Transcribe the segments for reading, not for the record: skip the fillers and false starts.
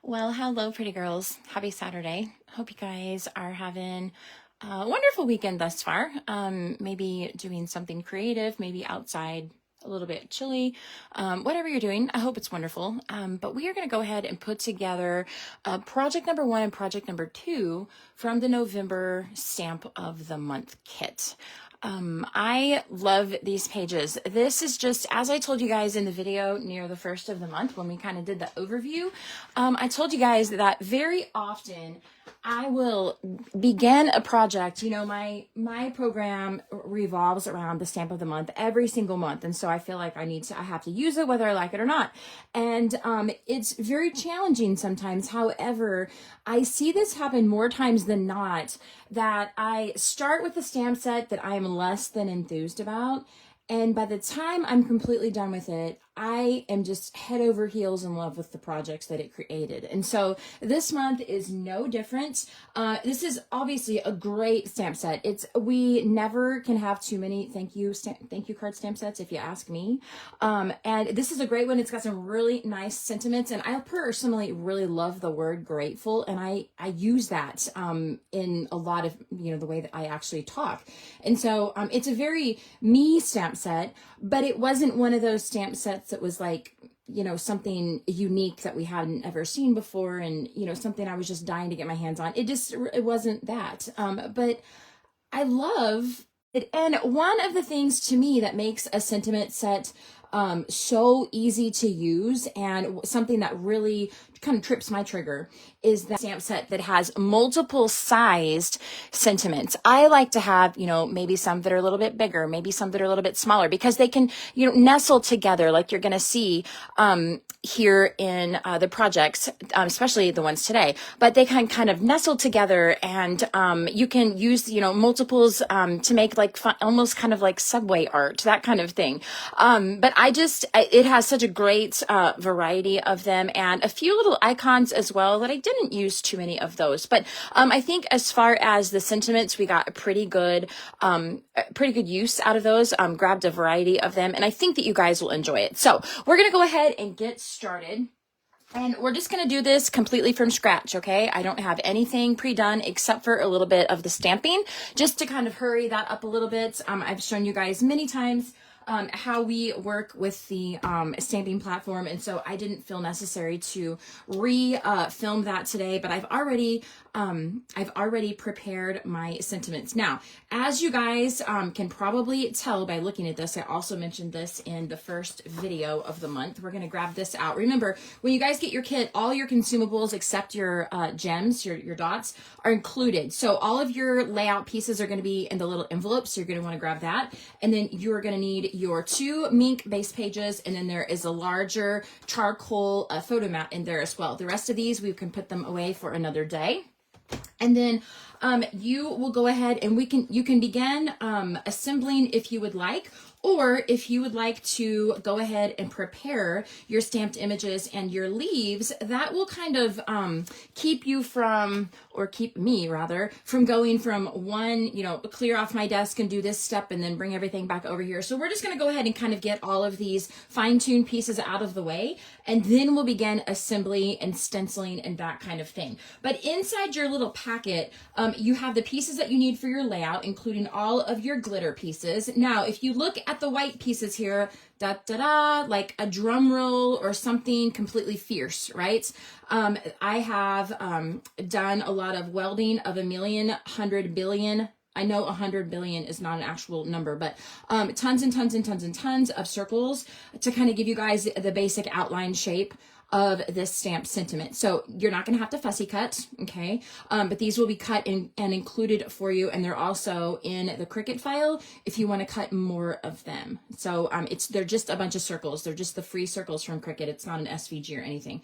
Well, hello, pretty girls. Happy Saturday. Hope you guys are having a wonderful weekend thus far. Maybe doing something creative, maybe outside a little bit chilly. Whatever you're doing, I hope it's wonderful. But we are going to go ahead and put together project number 1 and project number 2 from the November Stamp of the Month kit. I love these pages. This is just, as I told you guys in the video near the first of the month when we kind of did the overview, I told you guys that very often I will begin a project. You know, my program revolves around the stamp of the month every single month. And so I feel like I have to use it whether I like it or not. And it's very challenging sometimes. However, I see this happen more times than not, that I start with a stamp set that I am less than enthused about. And by the time I'm completely done with it, I am just head over heels in love with the projects that it created. And so this month is no different. This is obviously a great stamp set. We never can have too many thank you card stamp sets, if you ask me. And this is a great one. It's got some really nice sentiments, and I personally really love the word grateful, and I use that in a lot of the way that I actually talk. And so it's a very me stamp set, but it wasn't one of those stamp sets that was like, something unique that we hadn't ever seen before, and something I was just dying to get my hands on. It wasn't that. But I love it. And one of the things to me that makes a sentiment set so easy to use, and something that really kind of trips my trigger, is that stamp set that has multiple sized sentiments. I like to have, maybe some that are a little bit bigger, maybe some that are a little bit smaller, because they can, nestle together, like you're going to see here in the projects, especially the ones today. But they can kind of nestle together, and you can use, multiples to make like fun, almost kind of like subway art, that kind of thing. But it has such a great variety of them, and a few little icons as well that I didn't use too many of those. But I think as far as the sentiments, we got a pretty good use out of those. Grabbed a variety of them, and I think that you guys will enjoy it. So we're going to go ahead and get started. And we're just going to do this completely from scratch, okay? I don't have anything pre-done except for a little bit of the stamping, just to kind of hurry that up a little bit. I've shown you guys many times how we work with the stamping platform, and so I didn't feel necessary to film that today, but I've already prepared my sentiments. Now, as you guys can probably tell by looking at this, I also mentioned this in the first video of the month. We're going to grab this out. Remember, when you guys get your kit, all your consumables except your gems, your dots, are included. So all of your layout pieces are going to be in the little envelopes, so you're going to want to grab that. And then you're going to need your 2 Mink base pages, and then there is a larger charcoal photo mat in there as well. The rest of these, we can put them away for another day. And then you will go ahead and you can begin assembling if you would like, or if you would like to go ahead and prepare your stamped images and your leaves, that will kind of keep me rather, from going from one, clear off my desk and do this step and then bring everything back over here. So we're just going to go ahead and kind of get all of these fine-tuned pieces out of the way, and then we'll begin assembly and stenciling and that kind of thing. But inside your little packet, you have the pieces that you need for your layout, including all of your glitter pieces. Now, if you look at the white pieces here, like a drum roll or something completely fierce, right? I have done a lot of welding of 100 billion. I know 100 billion is not an actual number, but tons and tons and tons and tons of circles to kind of give you guys the basic outline shape of this stamp sentiment. So you're not going to have to fussy cut, okay? But these will be cut and included for you, and they're also in the Cricut file if you want to cut more of them. So they're just a bunch of circles. They're just the free circles from Cricut. It's not an SVG or anything.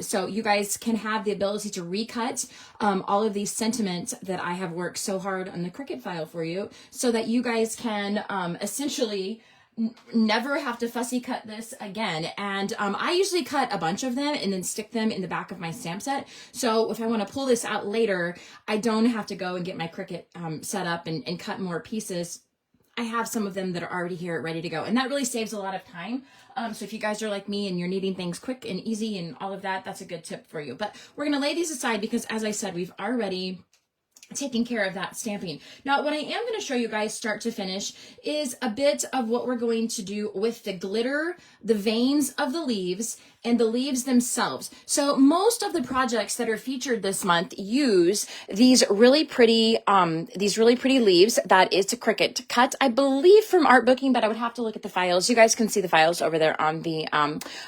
So you guys can have the ability to recut all of these sentiments that I have worked so hard on the Cricut file for you, so that you guys can essentially never have to fussy cut this again. And I usually cut a bunch of them and then stick them in the back of my stamp set. So if I want to pull this out later, I don't have to go and get my Cricut set up and cut more pieces. I have some of them that are already here ready to go. And that really saves a lot of time. So if you guys are like me and you're needing things quick and easy and all of that, that's a good tip for you. But we're going to lay these aside because, as I said, we've already taking care of that stamping. Now, what I am going to show you guys start to finish is a bit of what we're going to do with the glitter, the veins of the leaves, and the leaves themselves. So most of the projects that are featured this month use these really pretty leaves. That is a Cricut cut, I believe, from Art Booking, but I would have to look at the files. You guys can see the files over there on the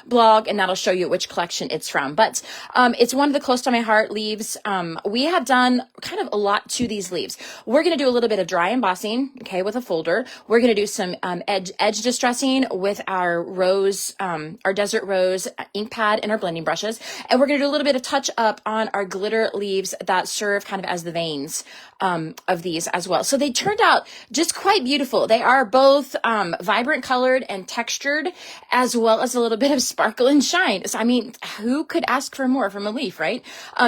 blog, and that'll show you which collection it's from. But it's one of the close to my heart leaves. We have done kind of a lot to these leaves. We're going to do a little bit of dry embossing, okay, with a folder. We're going to do some edge distressing with our rose, our desert rose ink pad and our blending brushes. And we're going to do a little bit of touch up on our glitter leaves that serve kind of as the veins of these as well. So they turned out just quite beautiful. They are both vibrant colored and textured, as well as a little bit of sparkle and shine. So, I mean, who could ask for more from a leaf, right?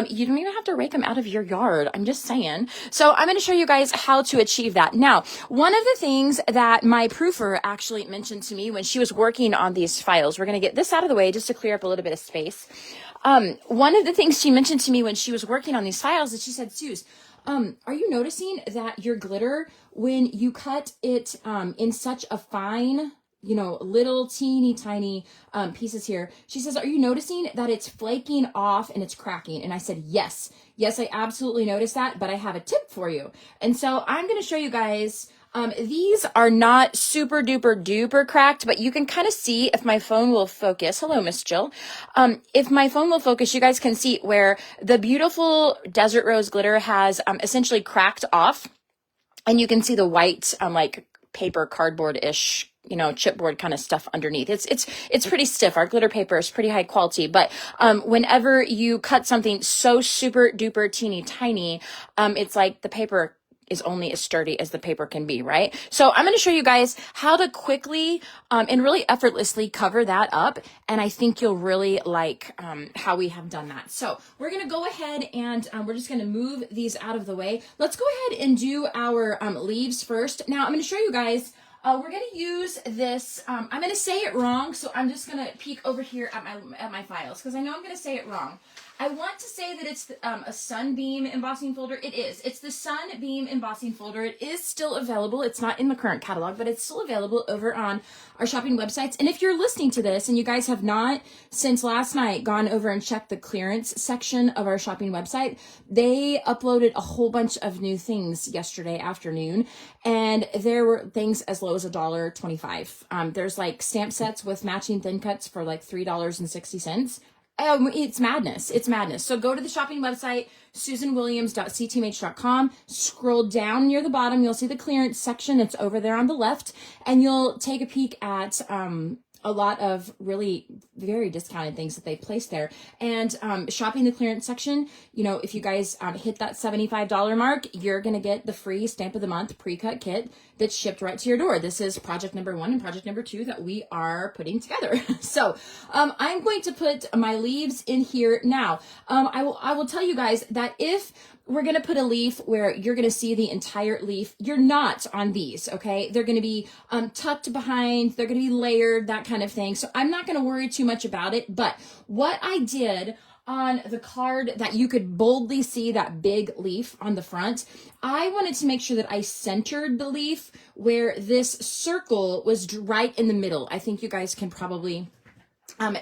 You don't even have to rake them out of your yard. I'm just saying. So I'm going to show you guys how to achieve that. Now, one of the things that my proofer actually mentioned to me when she was working on these files, we're going to get this out of the way just to clear up a little bit of space. One of the things she mentioned to me when she was working on these files is she said, Suze, are you noticing that your glitter, when you cut it in such a fine, you know, little teeny tiny pieces here, she says, are you noticing that it's flaking off and it's cracking? And I said, yes, I absolutely noticed that, but I have a tip for you. And so I'm going to show you guys. These are not super duper duper cracked, but you can kind of see if my phone will focus. Hello, Miss Jill. If my phone will focus, you guys can see where the beautiful desert rose glitter has essentially cracked off, and you can see the white like paper cardboard-ish, you know, chipboard kind of stuff underneath. It's pretty stiff. Our glitter paper is pretty high quality, but whenever you cut something so super duper teeny tiny, it's like the paper is only as sturdy as the paper can be, right? So I'm going to show you guys how to quickly and really effortlessly cover that up. And I think you'll really like how we have done that. So we're going to go ahead and we're just going to move these out of the way. Let's go ahead and do our leaves first. Now I'm going to show you guys, we're going to use this, I'm going to say it wrong. So I'm just going to peek over here at my files because I know I'm going to say it wrong. I want to say that it's a Sunbeam embossing folder. It is. It's the Sunbeam embossing folder. It is still available. It's not in the current catalog, but it's still available over on our shopping websites. And if you're listening to this and you guys have not, since last night, gone over and checked the clearance section of our shopping website, they uploaded a whole bunch of new things yesterday afternoon. And there were things as low as $1.25. There's like stamp sets with matching thin cuts for like $3.60. It's madness. It's madness. So go to the shopping website, susanwilliams.ctmh.com. Scroll down near the bottom. You'll see the clearance section. It's over there on the left. And you'll take a peek at a lot of really very discounted things that they placed there. And shopping the clearance section, you know, if you guys hit that $75 mark, you're going to get the free Stamp of the Month pre-cut kit that's shipped right to your door. This is project number 1 and project number 2 that we are putting together. So I'm going to put my leaves in here now. I will tell you guys that if we're going to put a leaf where you're going to see the entire leaf, you're not on these, okay? They're going to be tucked behind, they're going to be layered, that kind of thing. So I'm not going to worry too much about it. But what I did on the card that you could boldly see that big leaf on the front, I wanted to make sure that I centered the leaf where this circle was right in the middle. I think you guys can probably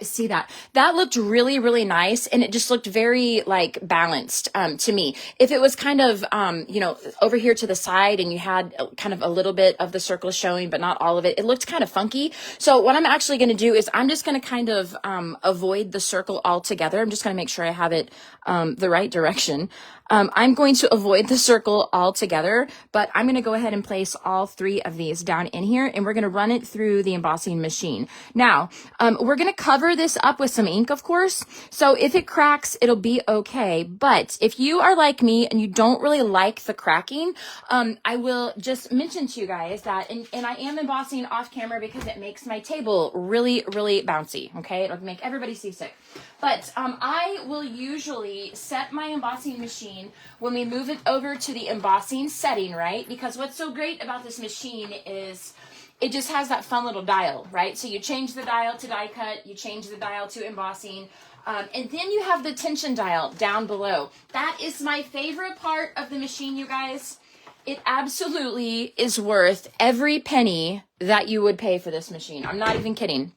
see that. That looked really, really nice. And it just looked very like balanced, to me. If it was kind of, you know, over here to the side and you had kind of a little bit of the circle showing, but not all of it, it looked kind of funky. So what I'm actually going to do is I'm just going to kind of, avoid the circle altogether. I'm just going to make sure I have it, the right direction. I'm going to avoid the circle altogether, but I'm going to go ahead and place all 3 of these down in here, and we're going to run it through the embossing machine. Now, we're going to cover this up with some ink, of course. So if it cracks, it'll be okay. But if you are like me and you don't really like the cracking, I will just mention to you guys that, and I am embossing off camera because it makes my table really, really bouncy. Okay. It'll make everybody seasick. But I will usually set my embossing machine machine, when we move it over to the embossing setting, right? Because what's so great about this machine is it just has that fun little dial, right? So you change the dial to die cut, you change the dial to embossing, and then you have the tension dial down below. That is my favorite part of the machine, you guys. It absolutely is worth every penny that you would pay for this machine. I'm not even kidding.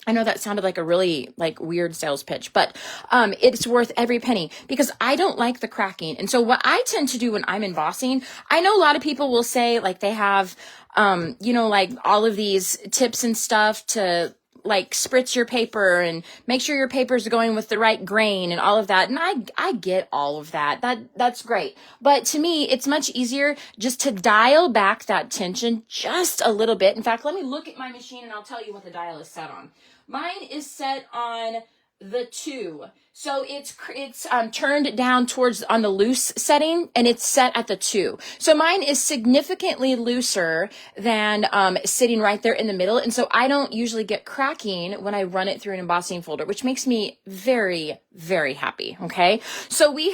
I know that sounded like a really weird sales pitch, but it's worth every penny because I don't like the cracking. And so what I tend to do when I'm embossing, I know a lot of people will say they have, all of these tips and stuff to spritz your paper and make sure your paper's going with the right grain and all of that. And I get all of that. That's great. But to me, it's much easier just to dial back that tension just a little bit. In fact, let me look at my machine and I'll tell you what the dial is set on. Mine is set on the 2. So it's turned down towards on the loose setting and it's set at the 2. So mine is significantly looser than sitting right there in the middle. And so I don't usually get cracking when I run it through an embossing folder, which makes me very, very happy. Okay. So we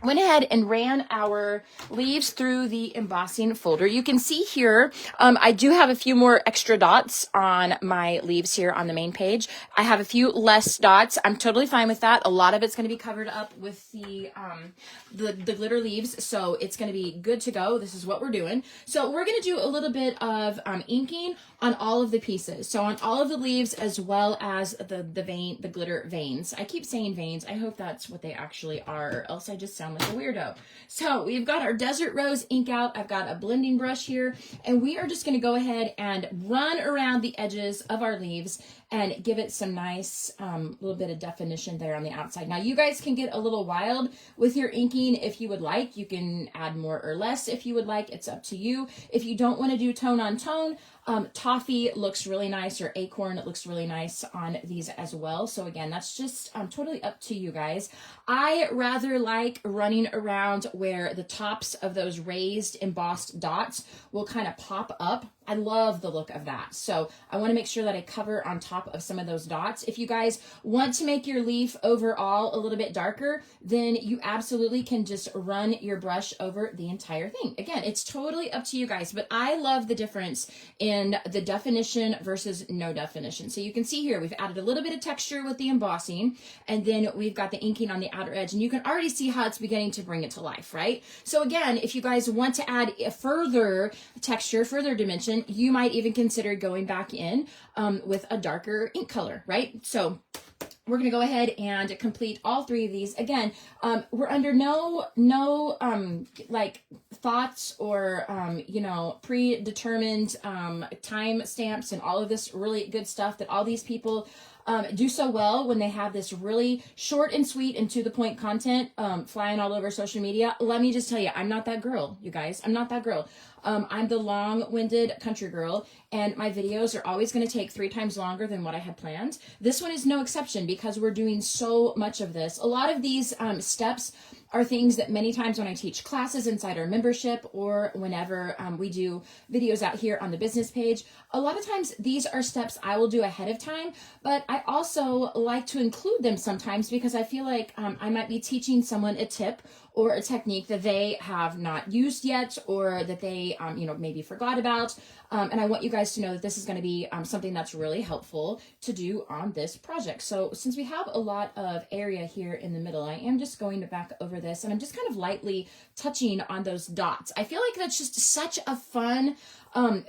went ahead and ran our leaves through the embossing folder. You can see here, I do have a few more extra dots on my leaves here on the main page. I have a few less dots. I'm totally fine with that. A lot of it's going to be covered up with the glitter leaves, so it's going to be good to go. This is what we're doing. So we're going to do a little bit of inking on all of the pieces. So on all of the leaves as well as the glitter veins. I keep saying veins. I hope that's what they actually are, or else I just sound like a weirdo. So we've got our Desert Rose ink out. I've got a blending brush here, and we are just going to go ahead and run around the edges of our leaves and give it some nice little bit of definition there on the outside. Now you guys can get a little wild with your inking if you would like. You can add more or less if you would like. It's up to you. If you don't want to do tone on tone, toffee looks really nice, or acorn, it looks really nice on these as well. So again, that's just totally up to you guys. I rather like running around where the tops of those raised embossed dots will kind of pop up. I love the look of that. So I want to make sure that I cover on top of some of those dots. If you guys want to make your leaf overall a little bit darker, then you absolutely can just run your brush over the entire thing. Again, it's totally up to you guys, but I love the difference in the definition versus no definition. So you can see here, we've added a little bit of texture with the embossing, and then we've got the inking on the outer edge, and you can already see how it's beginning to bring it to life, right? So again, if you guys want to add a further texture, further dimension, you might even consider going back in with a darker ink color, right? So we're going to go ahead and complete all 3 of these. Again, we're under no thoughts or, predetermined time stamps and all of this really good stuff that all these people do so well when they have this really short and sweet and to the point content flying all over social media. Let me just tell you, I'm not that girl, you guys. I'm not that girl. I'm the long-winded country girl, and my videos are always going to take 3 times longer than what I had planned. This one is no exception because we're doing so much of this. A lot of these steps are things that many times when I teach classes inside our membership or whenever we do videos out here on the business page, a lot of times these are steps I will do ahead of time, but I also like to include them sometimes because I feel like I might be teaching someone a tip or a technique that they have not used yet or that they, maybe forgot about. And I want you guys to know that this is going to be something that's really helpful to do on this project. So since we have a lot of area here in the middle, I am just going to back over this and I'm just kind of lightly touching on those dots. I feel like that's just such a fun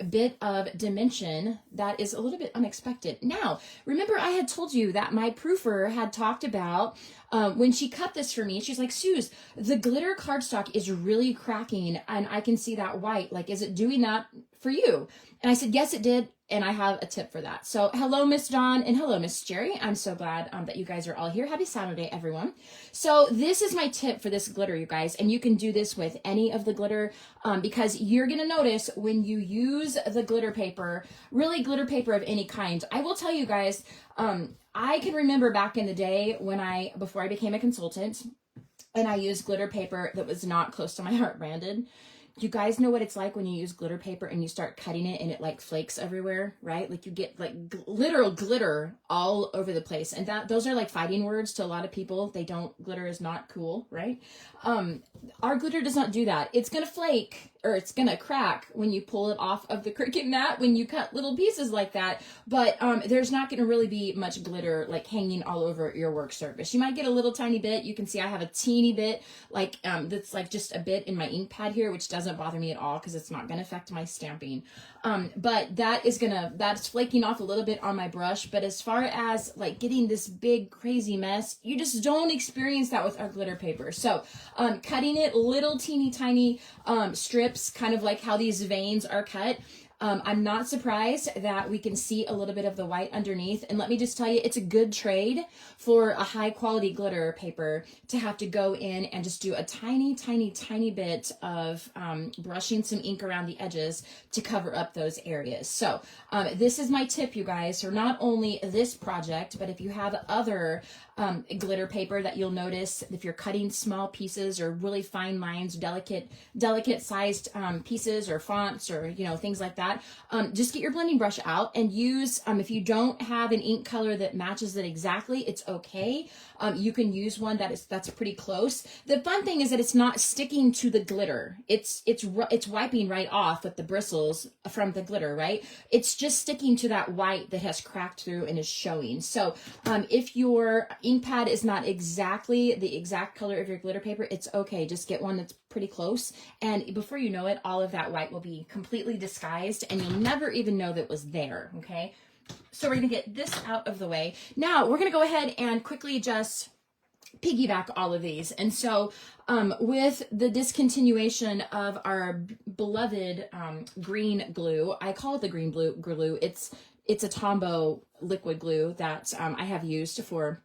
bit of dimension that is a little bit unexpected. Now, remember I had told you that my proofer had talked about when she cut this for me, she's like, Suze, the glitter cardstock is really cracking and I can see that white. Like, is it doing that for you? And I said, yes, it did. And I have a tip for that. So hello, Miss Dawn, and hello, Miss Jerry. I'm so glad that you guys are all here. Happy Saturday, everyone. So this is my tip for this glitter, you guys, and you can do this with any of the glitter because you're going to notice when you use the glitter paper, really glitter paper of any kind. I will tell you guys, I can remember back in the day when before I became a consultant and I used glitter paper that was not close to my heart branded. you guys know what it's like when you use glitter paper and you start cutting it and it like flakes everywhere, right? Like you get like literal glitter all over the place. And those are like fighting words to a lot of people. Glitter is not cool, right? Our glitter does not do that. It's going to flake or it's going to crack when you pull it off of the Cricut mat when you cut little pieces like that. But there's not going to really be much glitter like hanging all over your work surface. You might get a little tiny bit. You can see I have a teeny bit like that's like just a bit in my ink pad here, which doesn't bother me at all because it's not going to affect my stamping. But that's flaking off a little bit on my brush. But as far as like getting this big crazy mess, you just don't experience that with our glitter paper. So cutting it little teeny tiny strips, kind of like how these veins are cut. I'm not surprised that we can see a little bit of the white underneath. And let me just tell you, it's a good trade for a high quality glitter paper to have to go in and just do a tiny, tiny, tiny bit of brushing some ink around the edges to cover up those areas. So this is my tip, you guys, for not only this project, but if you have other glitter paper that you'll notice if you're cutting small pieces or really fine lines, delicate sized pieces or fonts or, you know, things like that, just get your blending brush out and use, if you don't have an ink color that matches it exactly, it's okay. You can use one that's pretty close. The fun thing is that it's not sticking to the glitter. It's wiping right off with the bristles from the glitter, right? It's just sticking to that white that has cracked through and is showing. So if your ink pad is not exactly the exact color of your glitter paper, it's okay. Just get one that's pretty close. And before you know it, all of that white will be completely disguised and you'll never even know that it was there, okay? So we're going to get this out of the way. Now we're going to go ahead and quickly just piggyback all of these. And so with the discontinuation of our beloved green glue, I call it the green glue. It's a Tombow liquid glue that I have used for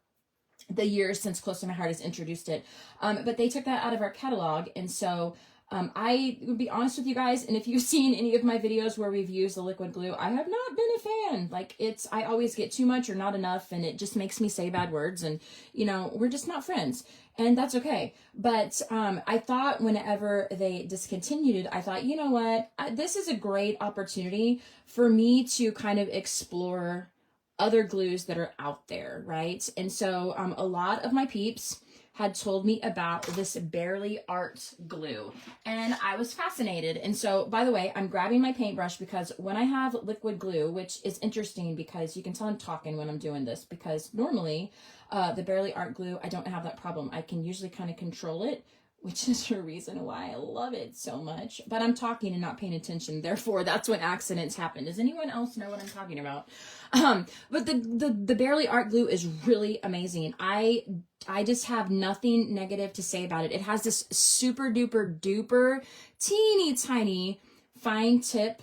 the years since Close to My Heart has introduced it. But they took that out of our catalog. And so I would be honest with you guys, and if you've seen any of my videos where we've used the liquid glue, I have not been a fan. Like I always get too much or not enough, and it just makes me say bad words, and you know, we're just not friends, and that's okay. But I thought whenever they discontinued it, I thought, you know what, this is a great opportunity for me to kind of explore other glues that are out there, right? And so a lot of my peeps had told me about this Barely Art glue, and I was fascinated. And so, by the way, I'm grabbing my paintbrush because when I have liquid glue, which is interesting because you can tell I'm talking when I'm doing this, because normally the Barely Art glue, I don't have that problem. I can usually kind of control it, which is the reason why I love it so much. But I'm talking and not paying attention. Therefore, that's when accidents happen. Does anyone else know what I'm talking about? But the Barely Art glue is really amazing. I just have nothing negative to say about it. It has this super duper duper teeny tiny fine tip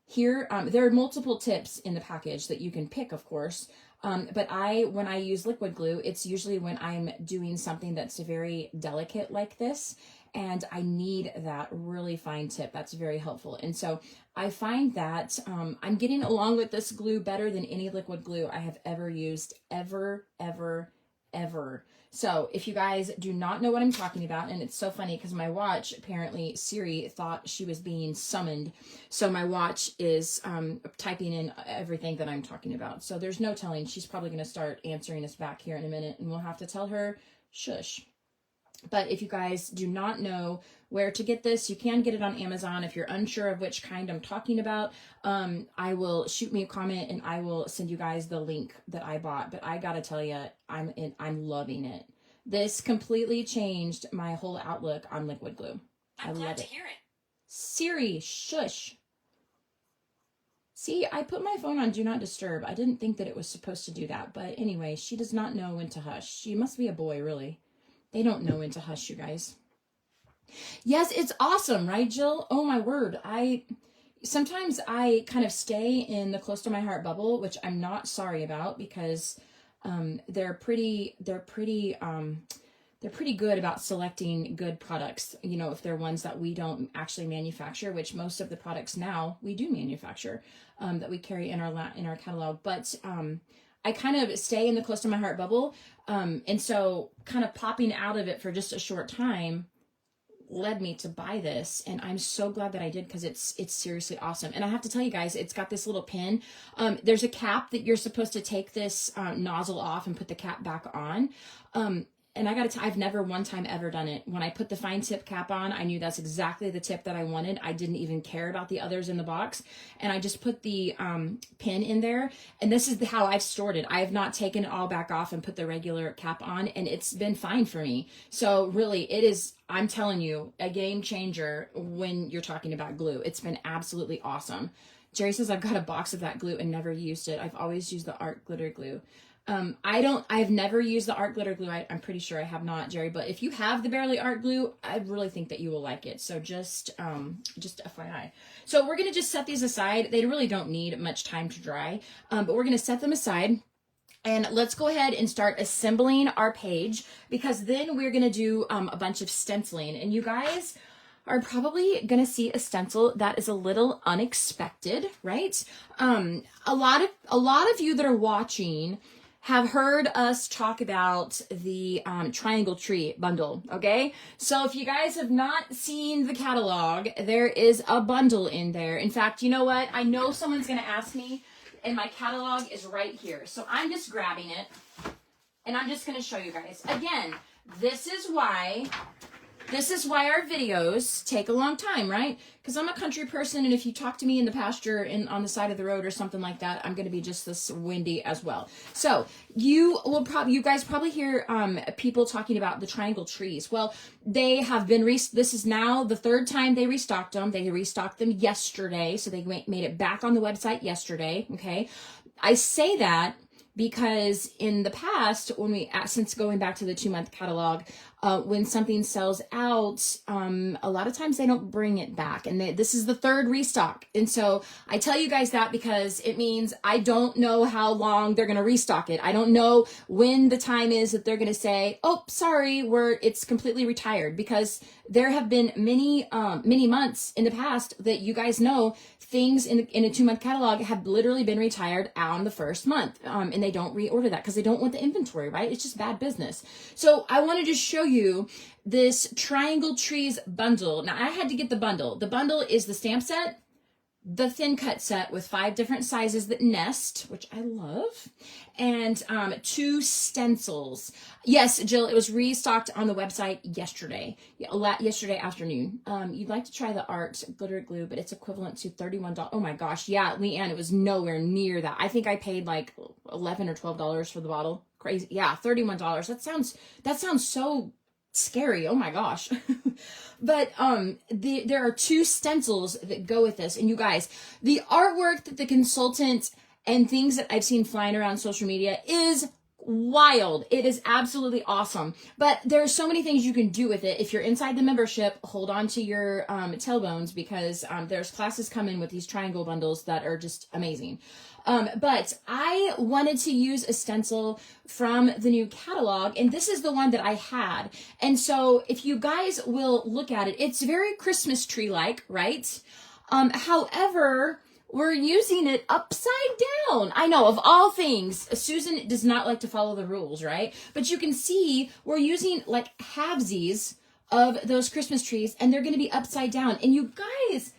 here. There are multiple tips in the package that you can pick, of course. But when I use liquid glue, it's usually when I'm doing something that's very delicate like this, and I need that really fine tip. That's very helpful. And so I find that I'm getting along with this glue better than any liquid glue I have ever used, ever. So if you guys do not know what I'm talking about, and it's so funny because my watch, apparently Siri thought she was being summoned. So my watch is typing in everything that I'm talking about. So there's no telling. She's probably going to start answering us back here in a minute, and we'll have to tell her, shush. But if you guys do not know where to get this, you can get it on Amazon. If you're unsure of which kind I'm talking about, I will shoot me a comment and I will send you guys the link that I bought. But I gotta tell you, I'm loving it. This completely changed my whole outlook on liquid glue. I'm glad to hear it. Siri, shush. See, I put my phone on Do Not Disturb. I didn't think that it was supposed to do that. But anyway, she does not know when to hush. She must be a boy, really. They don't know when to hush, you guys. Yes, it's awesome, right, Jill? Oh my word. Sometimes I kind of stay in the Close to My Heart bubble, which I'm not sorry about because they're pretty good about selecting good products, you know, if they're ones that we don't actually manufacture, which most of the products now we do manufacture, that we carry in our catalog. But I kind of stay in the Close to My Heart bubble. And so kind of popping out of it for just a short time led me to buy this, and I'm so glad that I did, because it's seriously awesome. And I have to tell you guys, it's got this little pin. There's a cap that you're supposed to take this nozzle off and put the cap back on. And I gotta I've never one time ever done it. When I put the fine tip cap on, I knew that's exactly the tip that I wanted. I didn't even care about the others in the box. And I just put the pin in there. And this is how I've stored it. I have not taken it all back off and put the regular cap on, and it's been fine for me. So really, it is, I'm telling you, a game changer when you're talking about glue. It's been absolutely awesome. Jerry says, I've got a box of that glue and never used it. I've always used the art glitter glue. I've never used the art glitter glue. I'm pretty sure I have not, Jerry, but if you have the Barely Art glue, I really think that you will like it. So just FYI. So we're going to just set these aside. They really don't need much time to dry, but we're going to set them aside. And let's go ahead and start assembling our page, because then we're going to do a bunch of stenciling. And you guys are probably going to see a stencil that is a little unexpected, right? A lot of you that are watching have heard us talk about the triangle tree bundle, okay? So if you guys have not seen the catalog, there is a bundle in there. In fact, you know what? I know someone's gonna ask me, and my catalog is right here. So I'm just grabbing it, and I'm just gonna show you guys. Again, this is why our videos take a long time, right? Because I'm a country person, and if you talk to me in the pasture and on the side of the road or something like that, I'm going to be just this windy as well. So you guys probably hear people talking about the triangle trees. Well, they have been, this is now the third time they restocked them. They restocked them yesterday, so they made it back on the website yesterday, okay? I say that because in the past, since going back to the 2-month catalog, when something sells out, a lot of times they don't bring it back. And this is the third restock. And so I tell you guys that because it means I don't know how long they're going to restock it. I don't know when the time is that they're going to say, oh, sorry, it's completely retired, because there have been many months in the past that you guys know things in a 2-month catalog have literally been retired on the first month. And they don't reorder that because they don't want the inventory, right? It's just bad business. So I wanted to show you this Triangle Trees bundle. Now I had to get the bundle. The bundle is the stamp set, the thin cut set with 5 different sizes that nest, which I love, and 2 stencils. Yes, Jill, it was restocked on the website yesterday afternoon. You'd like to try the art glitter glue, but it's equivalent to $31. Oh my gosh, yeah, Leanne, it was nowhere near that. I think I paid like $11 or $12 for the bottle. Crazy, yeah, $31. That sounds so scary. Oh my gosh. But there are 2 stencils that go with this. And you guys, the artwork that the consultant and things that I've seen flying around social media is wild. It is absolutely awesome. But there are so many things you can do with it. If you're inside the membership, hold on to your tailbones, because there's classes coming with these triangle bundles that are just amazing. But I wanted to use a stencil from the new catalog, and this is the one that I had. And so if you guys will look at it, it's very Christmas tree-like, right? However, we're using it upside down. I know, of all things, Susan does not like to follow the rules, right? But you can see we're using like halvesies of those Christmas trees, and they're going to be upside down. And you guys,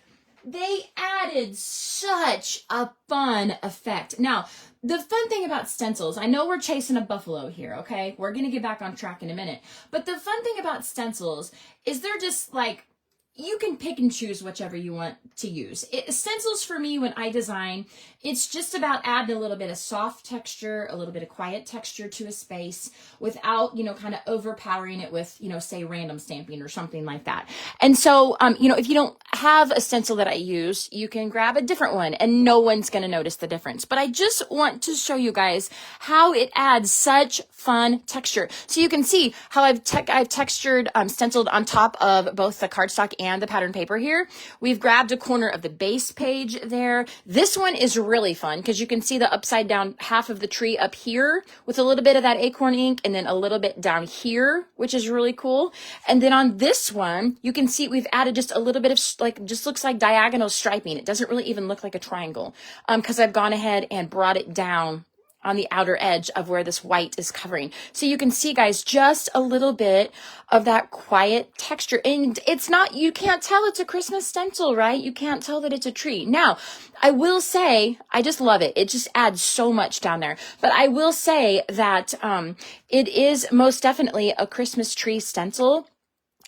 they added such a fun effect. Now, the fun thing about stencils, I know we're chasing a buffalo here, okay? We're going to get back on track in a minute. But the fun thing about stencils is they're just like, you can pick and choose whichever you want to use. Stencils for me, when I design, it's just about adding a little bit of soft texture, a little bit of quiet texture to a space without, kind of overpowering it with, say random stamping or something like that. And so, if you don't have a stencil that I use, you can grab a different one and no one's going to notice the difference. But I just want to show you guys how it adds such fun texture. So you can see how I've textured, stenciled on top of both the cardstock and the pattern paper here. We've grabbed a corner of the base page there. This one is really fun because you can see the upside down half of the tree up here with a little bit of that acorn ink, and then a little bit down here, which is really cool. And then on this one, you can see we've added just a little bit of just looks like diagonal striping. It doesn't really even look like a triangle because I've gone ahead and brought it down on the outer edge of where this white is covering. So you can see, guys, just a little bit of that quiet texture. And it's not, you can't tell it's a Christmas stencil, right? You can't tell that it's a tree. Now, I will say, I just love it. It just adds so much down there. But I will say that it is most definitely a Christmas tree stencil,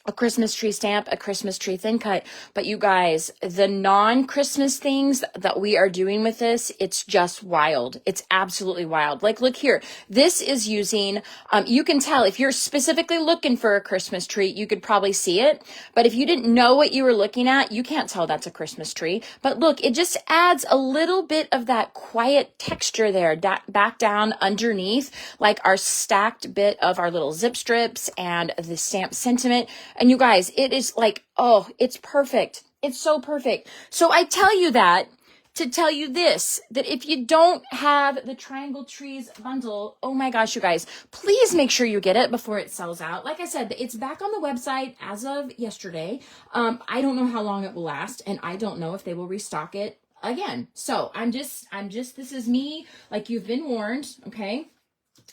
a Christmas tree stamp, a Christmas tree thin cut. But you guys, the non-Christmas things that we are doing with this, it's just wild. It's absolutely wild. Like, look here. This is using, you can tell if you're specifically looking for a Christmas tree, you could probably see it. But if you didn't know what you were looking at, you can't tell that's a Christmas tree. But look, it just adds a little bit of that quiet texture there, back down underneath, like our stacked bit of our little zip strips and the stamp sentiment. And you guys, it is like, oh, it's perfect. It's so perfect. So I tell you that to tell you this, that if you don't have the Triangle Trees bundle, oh my gosh, you guys, please make sure you get it before it sells out. Like I said, it's back on the website as of yesterday. I don't know how long it will last, and I don't know if they will restock it again. So I'm just, this is me, like, you've been warned, okay?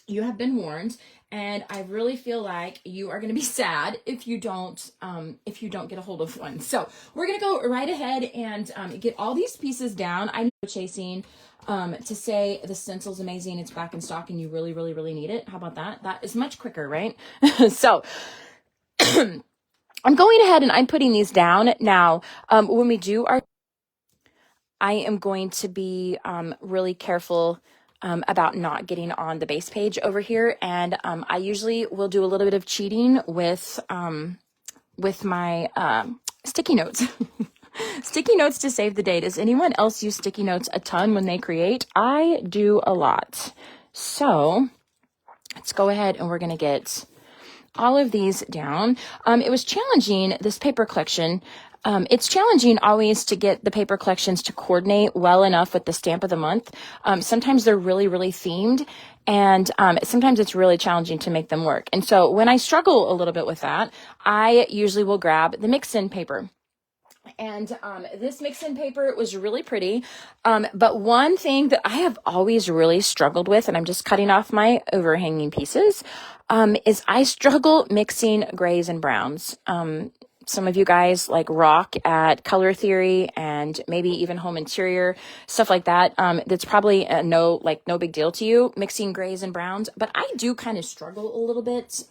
You have been warned. And I really feel like you are going to be sad if you don't get a hold of one. So we're going to go right ahead and get all these pieces down. I'm chasing to say the stencil's amazing. It's back in stock and you really, really, really need it. How about that? That is much quicker, right? So I'm going ahead and I'm putting these down. Now, when we do our, I am going to be really careful about not getting on the base page over here. And I usually will do a little bit of cheating with my sticky notes. Sticky notes to save the day. Does anyone else use sticky notes a ton when they create? I do a lot. So let's go ahead and we're going to get all of these down. It was challenging, this paper collection. It's challenging always to get the paper collections to coordinate well enough with the stamp of the month. Sometimes they're really, really themed, and sometimes it's really challenging to make them work. And so when I struggle a little bit with that, I usually will grab the mix-in paper. And this mix-in paper was really pretty. But one thing that I have always really struggled with, and I'm just cutting off my overhanging pieces, is I struggle mixing grays and browns. Some of you guys like rock at Color Theory and maybe even Home Interior, stuff like that. That's probably no big deal to you, mixing grays and browns. But I do kind of struggle a little bit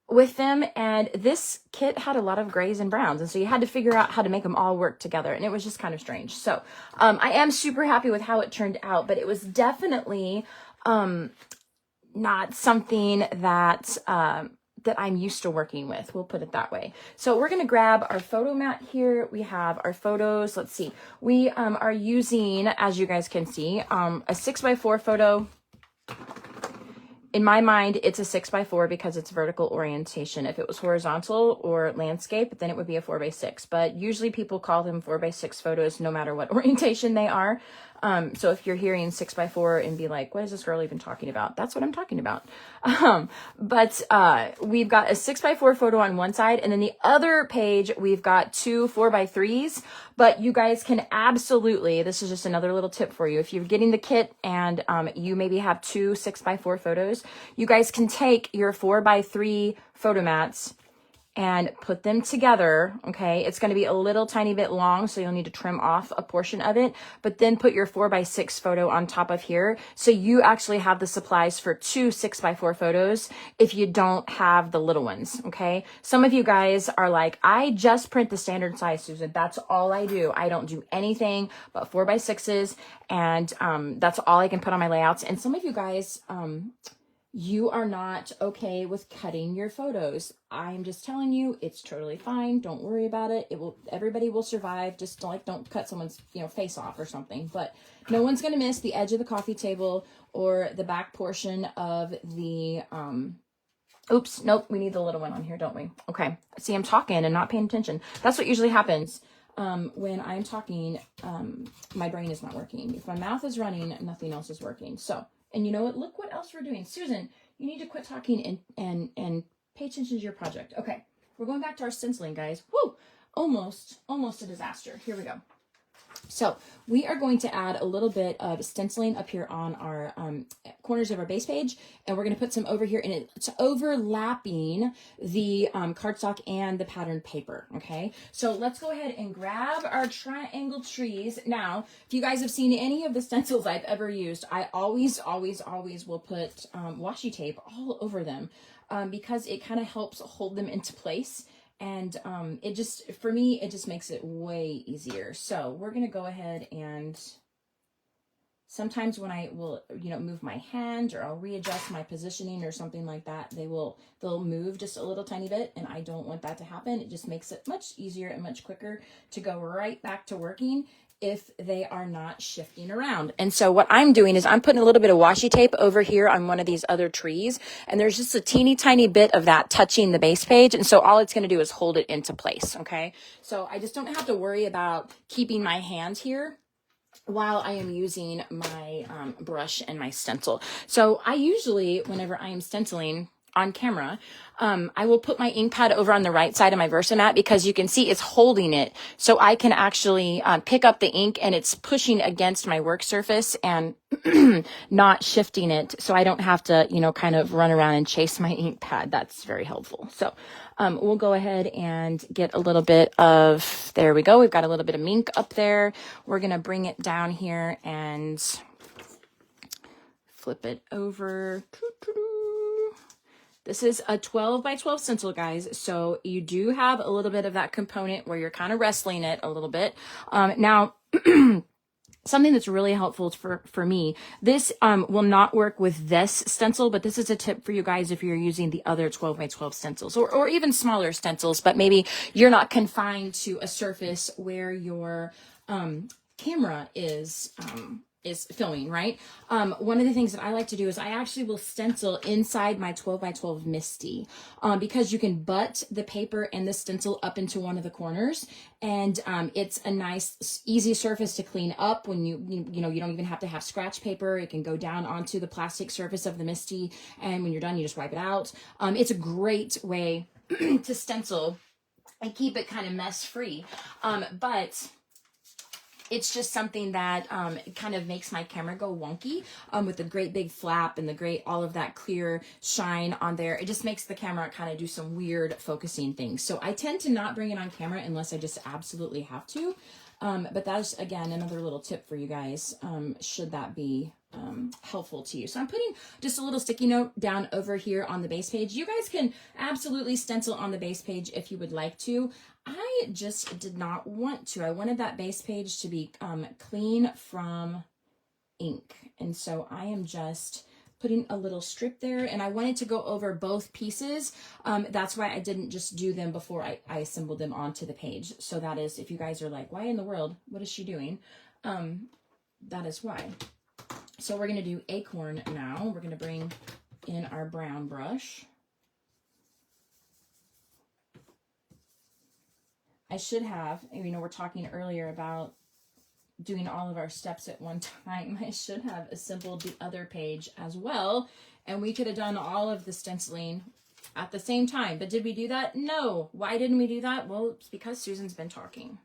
with them. And this kit had a lot of grays and browns. And so you had to figure out how to make them all work together. And it was just kind of strange. So I am super happy with how it turned out. But it was definitely not something that that I'm used to working with. We'll put it that way. So we're going to grab our photo mat here. We have our photos. Let's see. We are using, as you guys can see, a 6x4 photo. In my mind, it's a 6x4 because it's vertical orientation. If it was horizontal or landscape, then it would be a 4x6. But usually people call them 4x6 photos no matter what orientation they are. So if you're hearing 6x4 and be like, what is this girl even talking about? That's what I'm talking about. But we've got a 6x4 photo on one side, and then the other page, we've got two 4x3s. But you guys can absolutely, this is just another little tip for you. If you're getting the kit and you maybe have two 6x4 photos, you guys can take your 4x3 photo mats and put them together, okay? It's gonna be a little tiny bit long, so you'll need to trim off a portion of it, but then put your 4x6 photo on top of here, so you actually have the supplies for two 6x4 photos if you don't have the little ones, okay? Some of you guys are like, I just print the standard size, Susan. That's all I do. I don't do anything but 4x6s, and that's all I can put on my layouts. And some of you guys, you are not okay with cutting your photos. I'm just telling you, it's totally fine. Don't worry about it. Everybody will survive. Just don't cut someone's, face off or something. But no one's going to miss the edge of the coffee table or the back portion of the, oops, nope, we need the little one on here, don't we? Okay. See, I'm talking and not paying attention. That's what usually happens. When I'm talking, my brain is not working. If my mouth is running, nothing else is working. So, and you know what? Look what else we're doing. Susan, you need to quit talking and pay attention to your project. Okay, we're going back to our stenciling, guys. Woo! Almost a disaster. Here we go. So we are going to add a little bit of stenciling up here on our corners of our base page, and we're going to put some over here, and it's overlapping the cardstock and the patterned paper. Okay, so let's go ahead and grab our triangle trees. Now, if you guys have seen any of the stencils I've ever used, I always will put washi tape all over them because it kind of helps hold them into place. And it just, for me, it just makes it way easier. So we're going to go ahead, and sometimes when I will, you know, move my hand, or I'll readjust my positioning or something like that, they'll move just a little tiny bit, and I don't want that to happen. It just makes it much easier and much quicker to go right back to working if they are not shifting around. And so what I'm doing is I'm putting a little bit of washi tape over here on one of these other trees, and there's just a teeny tiny bit of that touching the base page. And so all it's going to do is hold it into place. Okay. So I just don't have to worry about keeping my hand here while I am using my brush and my stencil. So I usually, whenever I am stenciling on camera, I will put my ink pad over on the right side of my Versamat, because you can see it's holding it. So I can actually pick up the ink, and it's pushing against my work surface and not shifting it. So I don't have to, you know, kind of run around and chase my ink pad. That's very helpful. So we'll go ahead and get a little bit of, there we go. We've got a little bit of ink up there. We're going to bring it down here and flip it over. This is a 12 by 12 stencil, guys. So you do have a little bit of that component where you're kind of wrestling it a little bit. Now, something that's really helpful for me, this will not work with this stencil, but this is a tip for you guys if you're using the other 12 by 12 stencils, or even smaller stencils, but maybe you're not confined to a surface where your camera is filming, right? One of the things that I like to do is I actually will stencil inside my 12 by 12 Misty, because you can butt the paper and the stencil up into one of the corners, and it's a nice, easy surface to clean up when you know, you don't even have to have scratch paper. It can go down onto the plastic surface of the Misty, and when you're done, you just wipe it out. It's a great way to stencil and keep it kind of mess free. But it's just something that kind of makes my camera go wonky with the great big flap and the great, all of that clear shine on there. It just makes the camera kind of do some weird focusing things. So I tend to not bring it on camera unless I just absolutely have to. But that's, again, another little tip for you guys, should that be helpful to you. So I'm putting just a little sticky note down over here on the base page. You guys can absolutely stencil on the base page if you would like to. I just did not want to. I wanted that base page to be clean from ink. And so I am just putting a little strip there, and I wanted to go over both pieces. That's why I didn't just do them before I assembled them onto the page. So that is, if you guys are like, why in the world, what is she doing? That is why. So we're going to do acorn now. We're going to bring in our brown brush. I should have, you know, we're talking earlier about doing all of our steps at one time. I should have assembled the other page as well, and we could have done all of the stenciling at the same time. But did we do that? No. Why didn't we do that? Well, it's because Susan's been talking.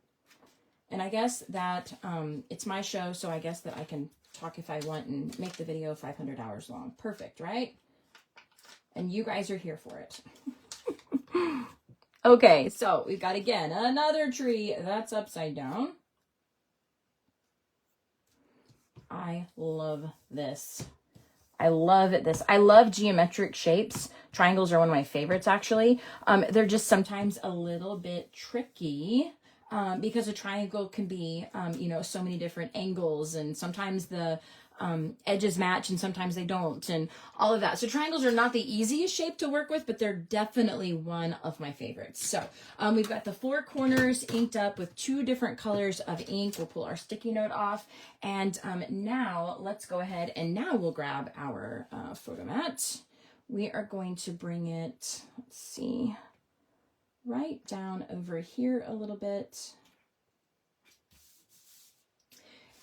And I guess that it's my show, so I guess that I can talk if I want and make the video 500 hours long. Perfect, right? And you guys are here for it. Okay, so we've got, again, another tree that's upside down. I love this. I love this. I love geometric shapes. Triangles are one of my favorites, actually. They're just sometimes a little bit tricky because a triangle can be, you know, so many different angles, and sometimes the edges match and sometimes they don't, and all of that. So triangles are not the easiest shape to work with, but they're definitely one of my favorites. So we've got the four corners inked up with two different colors of ink. We'll pull our sticky note off, and now let's go ahead, and now we'll grab our photo mat. We are going to bring it, let's see, right down over here a little bit.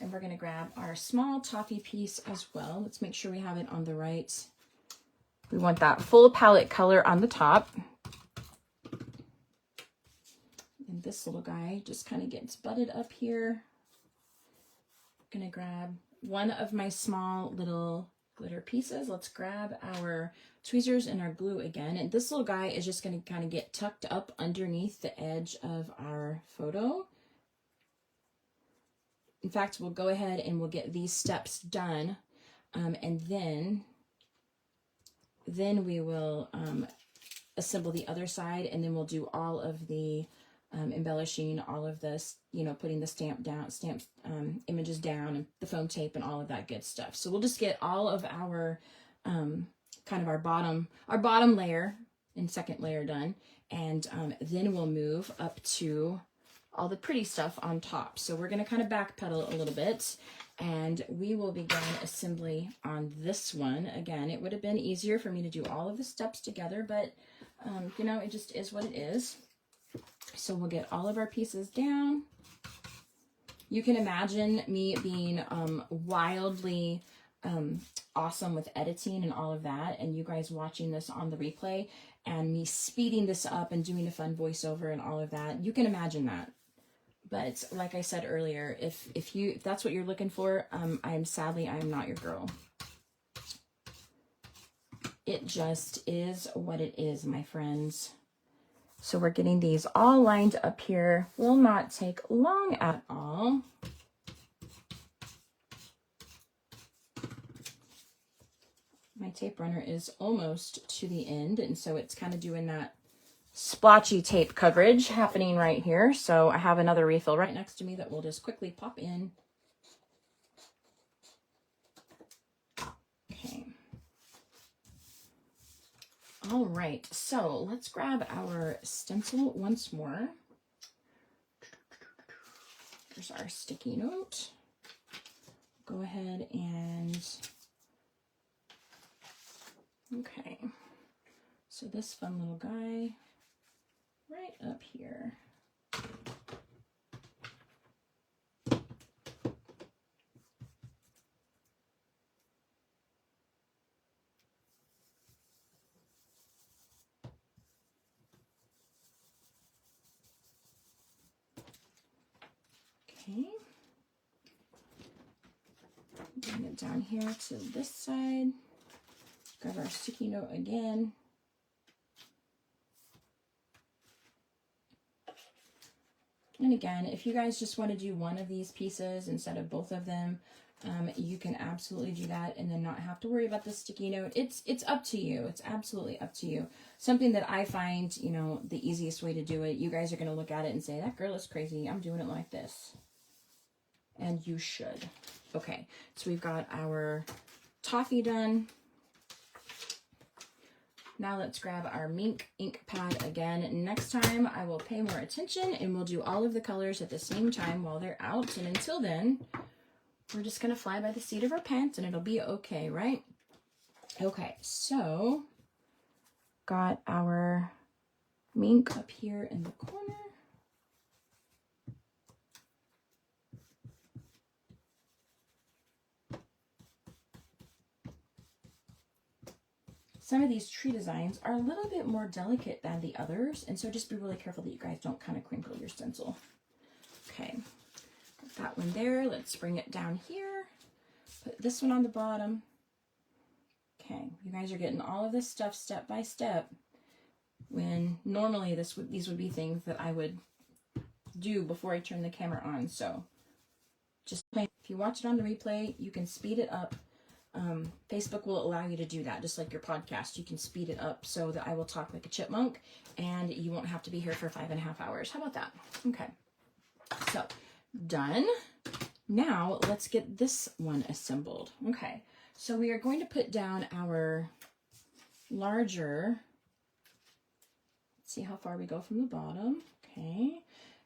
And we're going to grab our small toffee piece as well. Let's make sure we have it on the right. We want that full palette color on the top. And this little guy just kind of gets butted up here. gonna grab one of my small little glitter pieces. Let's grab our tweezers and our glue again. And this little guy is just gonna kind of get tucked up underneath the edge of our photo. In fact, we'll go ahead and we'll get these steps done. And then we will assemble the other side, and then we'll do all of the embellishing, all of this, you know, putting the stamp images down, and the foam tape and all of that good stuff. So we'll just get all of our kind of our bottom layer and second layer done, and then we'll move up to all the pretty stuff on top. So we're going to kind of backpedal a little bit, and we will begin assembly on this one. Again, it would have been easier for me to do all of the steps together, but you know, it just is what it is. So we'll get all of our pieces down. You can imagine me being wildly awesome with editing and all of that, and you guys watching this on the replay and me speeding this up and doing a fun voiceover and all of that. You can imagine that. But like I said earlier, if that's what you're looking for, I'm not your girl. It just is what it is, my friends. So we're getting these all lined up here. Will not take long at all. My tape runner is almost to the end, and so it's kind of doing that splotchy tape coverage happening right here. So I have another refill right next to me that we'll just quickly pop in. Okay. All right, so let's grab our stencil once more. Here's our sticky note. Go ahead and, okay. So this fun little guy right up here. Okay. Bring it down here to this side. Grab our sticky note again. And again, if you guys just want to do one of these pieces instead of both of them, you can absolutely do that and then not have to worry about the sticky note. It's up to you. It's absolutely up to you. Something that I find, you know, the easiest way to do it, you guys are going to look at it and say, that girl is crazy. I'm doing it like this. And you should. Okay, so we've got our toffee done. Now let's grab our Mink ink pad again. Next time I will pay more attention and we'll do all of the colors at the same time while they're out. And until then, we're just gonna fly by the seat of our pants and it'll be okay, right? Okay, so got our Mink up here in the corner. Some of these tree designs are a little bit more delicate than the others, and so just be really careful that you guys don't kind of crinkle your stencil. Okay, got that one there. Let's bring it down here. Put this one on the bottom. Okay, you guys are getting all of this stuff step by step, when normally these would be things that I would do before I turn the camera on. So just if you watch it on the replay, you can speed it up. Facebook will allow you to do that, just like your podcast. You can speed it up so that I will talk like a chipmunk and you won't have to be here for 5.5 hours. How about that? Okay, so done. Now let's get this one assembled. Okay, so we are going to put down our larger, let's see how far we go from the bottom. Okay,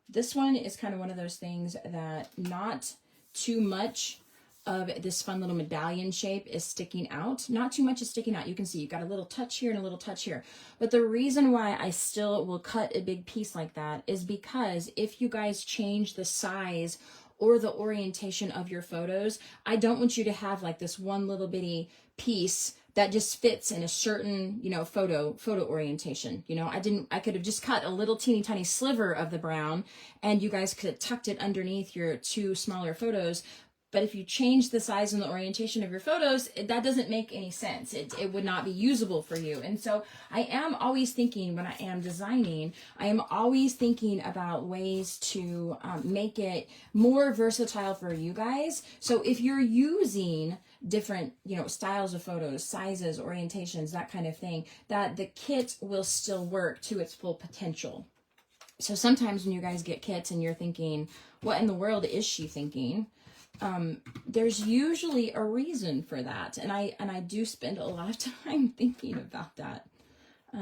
this one is kind of one of those things that not too much of this fun little medallion shape is sticking out. Not too much is sticking out. You can see you've got a little touch here and a little touch here. But the reason why I still will cut a big piece like that is because if you guys change the size or the orientation of your photos, I don't want you to have like this one little bitty piece that just fits in a certain, you know, photo orientation. You know, I could have just cut a little teeny tiny sliver of the brown and you guys could have tucked it underneath your two smaller photos. But if you change the size and the orientation of your photos, that doesn't make any sense. It would not be usable for you. And so I am always thinking, when I am designing, I am always thinking about ways to make it more versatile for you guys. So if you're using different, styles of photos, sizes, orientations, that kind of thing, that the kit will still work to its full potential. So sometimes when you guys get kits and you're thinking, what in the world is she thinking? There's usually a reason for that. And I do spend a lot of time thinking about that.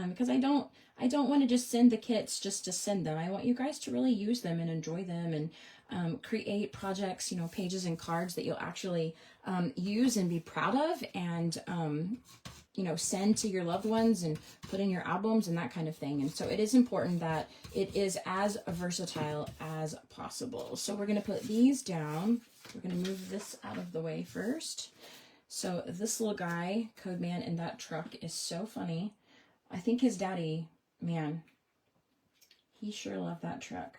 Because I don't want to just send the kits just to send them. I want you guys to really use them and enjoy them, and create projects, pages and cards that you'll actually use and be proud of, and send to your loved ones and put in your albums and that kind of thing. And so it is important that it is as versatile as possible. So we're going to put these down. We're going to move this out of the way first. So this little guy, Codeman, in that truck is so funny. I think his daddy, man, he sure loved that truck.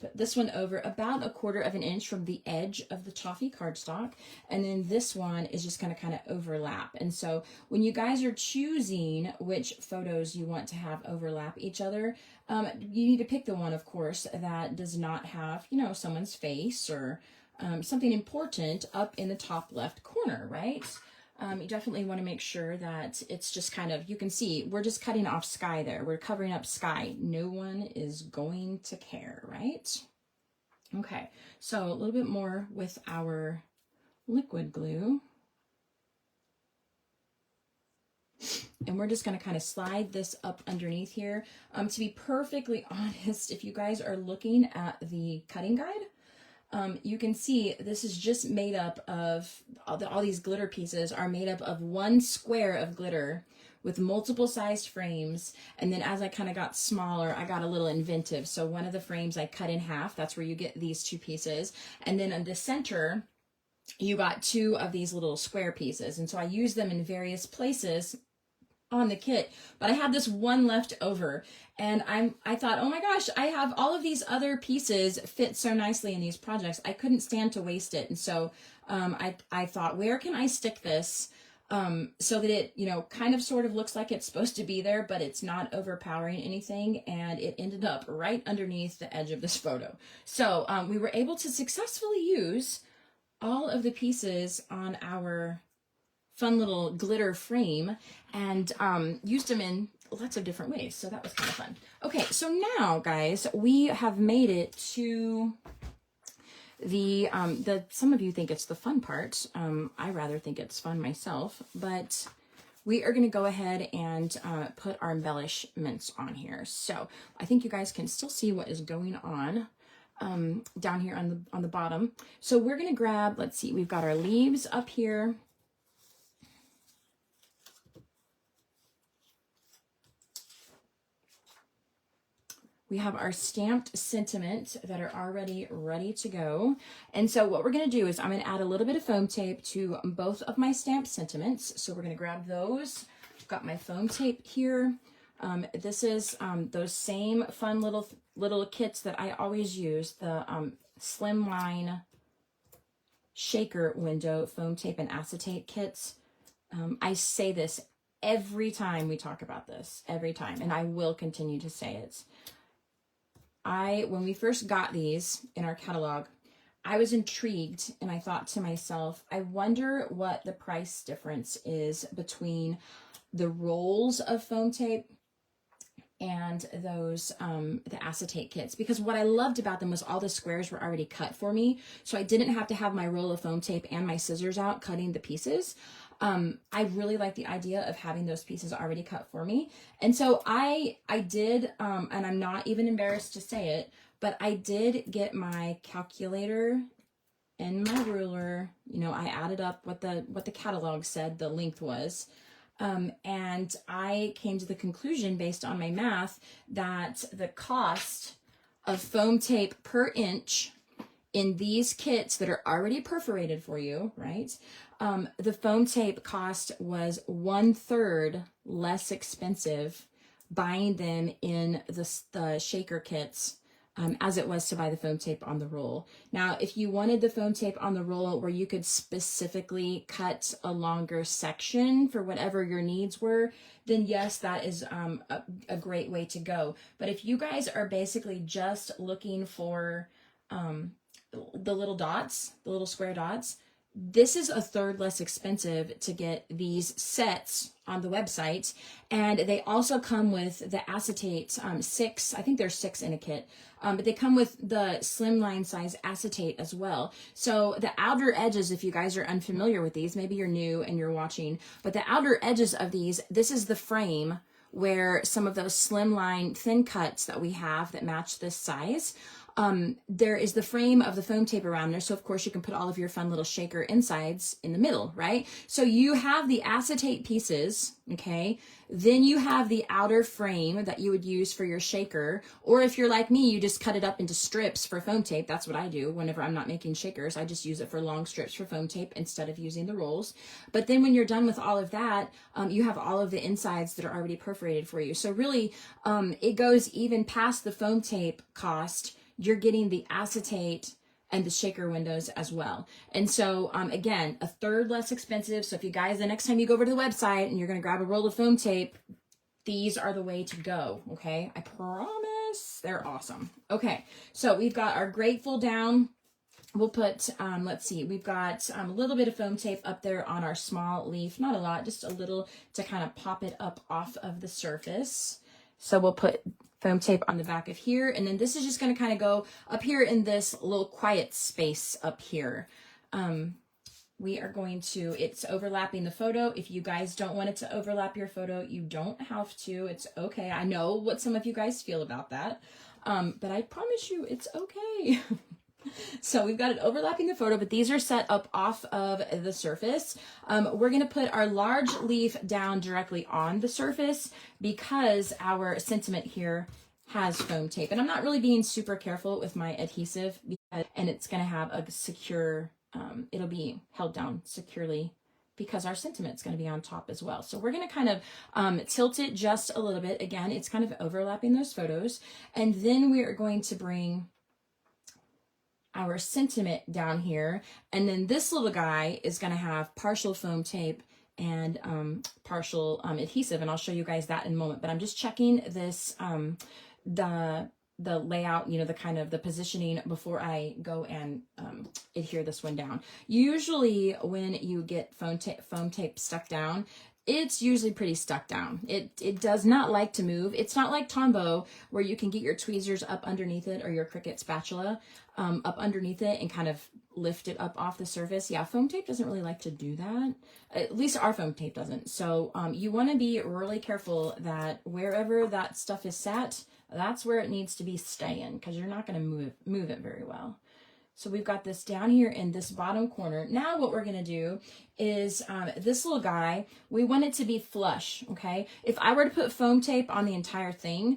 Put this one over about 1/4 of an inch from the edge of the toffee cardstock. And then this one is just going to kind of overlap. And so when you guys are choosing which photos you want to have overlap each other, you need to pick the one, of course, that does not have, someone's face or something important up in the top left corner, right? You definitely want to make sure that it's just kind of, you can see, we're just cutting off sky there. We're covering up sky. No one is going to care, right? Okay, so a little bit more with our liquid glue. And we're just going to kind of slide this up underneath here. To be perfectly honest, if you guys are looking at the cutting guide, you can see this is just made up of, all these glitter pieces are made up of one square of glitter with multiple sized frames. And then as I kind of got smaller, I got a little inventive. So one of the frames I cut in half, that's where you get these 2 pieces. And then in the center, you got 2 of these little square pieces. And so I use them in various places on the kit, but I had this one left over, and I thought, oh my gosh, I have all of these other pieces fit so nicely in these projects. I couldn't stand to waste it. And so I thought, where can I stick this so that it, kind of sort of looks like it's supposed to be there, but it's not overpowering anything. And it ended up right underneath the edge of this photo. So we were able to successfully use all of the pieces on our fun little glitter frame, and used them in lots of different ways. So that was kind of fun. Okay, so now guys, we have made it to the some of you think it's the fun part. I rather think it's fun myself, but we are going to go ahead and put our embellishments on here. So I think you guys can still see what is going on down here on the bottom. So we're going to grab, let's see, we've got our leaves up here. We have our stamped sentiments that are already ready to go. And so what we're going to do is I'm going to add a little bit of foam tape to both of my stamped sentiments. So we're going to grab those. I've got my foam tape here. This is those same fun little kits that I always use, the Slimline shaker window foam tape and acetate kits. I say this every time we talk about this, every time, and I will continue to say it. When we first got these in our catalog, I was intrigued, and I thought to myself, I wonder what the price difference is between the rolls of foam tape and those the acetate kits, because what I loved about them was all the squares were already cut for me, so I didn't have to have my roll of foam tape and my scissors out cutting the pieces. I really like the idea of having those pieces already cut for me. And so I did, and I'm not even embarrassed to say it, but I did get my calculator and my ruler. I added up what the catalog said the length was. And I came to the conclusion, based on my math, that the cost of foam tape per inch in these kits that are already perforated for you, right? The foam tape cost was 1/3 less expensive buying them in the shaker kits as it was to buy the foam tape on the roll. Now, if you wanted the foam tape on the roll where you could specifically cut a longer section for whatever your needs were, then yes, that is a great way to go. But if you guys are basically just looking for the little dots, the little square dots, this is a third less expensive to get these sets on the website. And they also come with the acetate 6, I think there's 6 in a kit, but they come with the slimline size acetate as well. So the outer edges, if you guys are unfamiliar with these, maybe you're new and you're watching, but the outer edges of these, this is the frame where some of those slimline thin cuts that we have that match this size, there is the frame of the foam tape around there. So of course you can put all of your fun little shaker insides in the middle, right? So you have the acetate pieces, okay? Then you have the outer frame that you would use for your shaker. Or if you're like me, you just cut it up into strips for foam tape. That's what I do whenever I'm not making shakers. I just use it for long strips for foam tape instead of using the rolls. But then when you're done with all of that, you have all of the insides that are already perforated for you. So really, it goes even past the foam tape cost. You're getting the acetate and the shaker windows as well. And so, again, a third less expensive. So if you guys, the next time you go over to the website and you're going to grab a roll of foam tape, these are the way to go. Okay. I promise they're awesome. Okay. So we've got our grateful down. We'll put, let's see, we've got a little bit of foam tape up there on our small leaf, not a lot, just a little to kind of pop it up off of the surface. So we'll put foam tape on the back of here. And then this is just going to kind of go up here in this little quiet space up here. We are going to, it's overlapping the photo. If you guys don't want it to overlap your photo, you don't have to. It's okay. I know what some of you guys feel about that. But I promise you it's okay. So we've got it overlapping the photo, but these are set up off of the surface. We're going to put our large leaf down directly on the surface because our sentiment here has foam tape. And I'm not really being super careful with my adhesive, and it's going to have a secure, it'll be held down securely because our sentiment's going to be on top as well. So we're going to kind of tilt it just a little bit. Again, it's kind of overlapping those photos. And then we are going to bring our sentiment down here, and then this little guy is going to have partial foam tape and partial adhesive, and I'll show you guys that in a moment. But I'm just checking this the layout, you know, the kind of the positioning before I go and adhere this one down. Usually when you get foam tape stuck down, it's usually pretty stuck down. It does not like to move. It's not like Tombow where you can get your tweezers up underneath it or your Cricut spatula up underneath it and kind of lift it up off the surface. Yeah, foam tape doesn't really like to do that. At least our foam tape doesn't. So you want to be really careful that wherever that stuff is set, that's where it needs to be staying because you're not going to move it very well. So we've got this down here in this bottom corner. Now what we're going to do is this little guy, we want it to be flush, okay? If I were to put foam tape on the entire thing,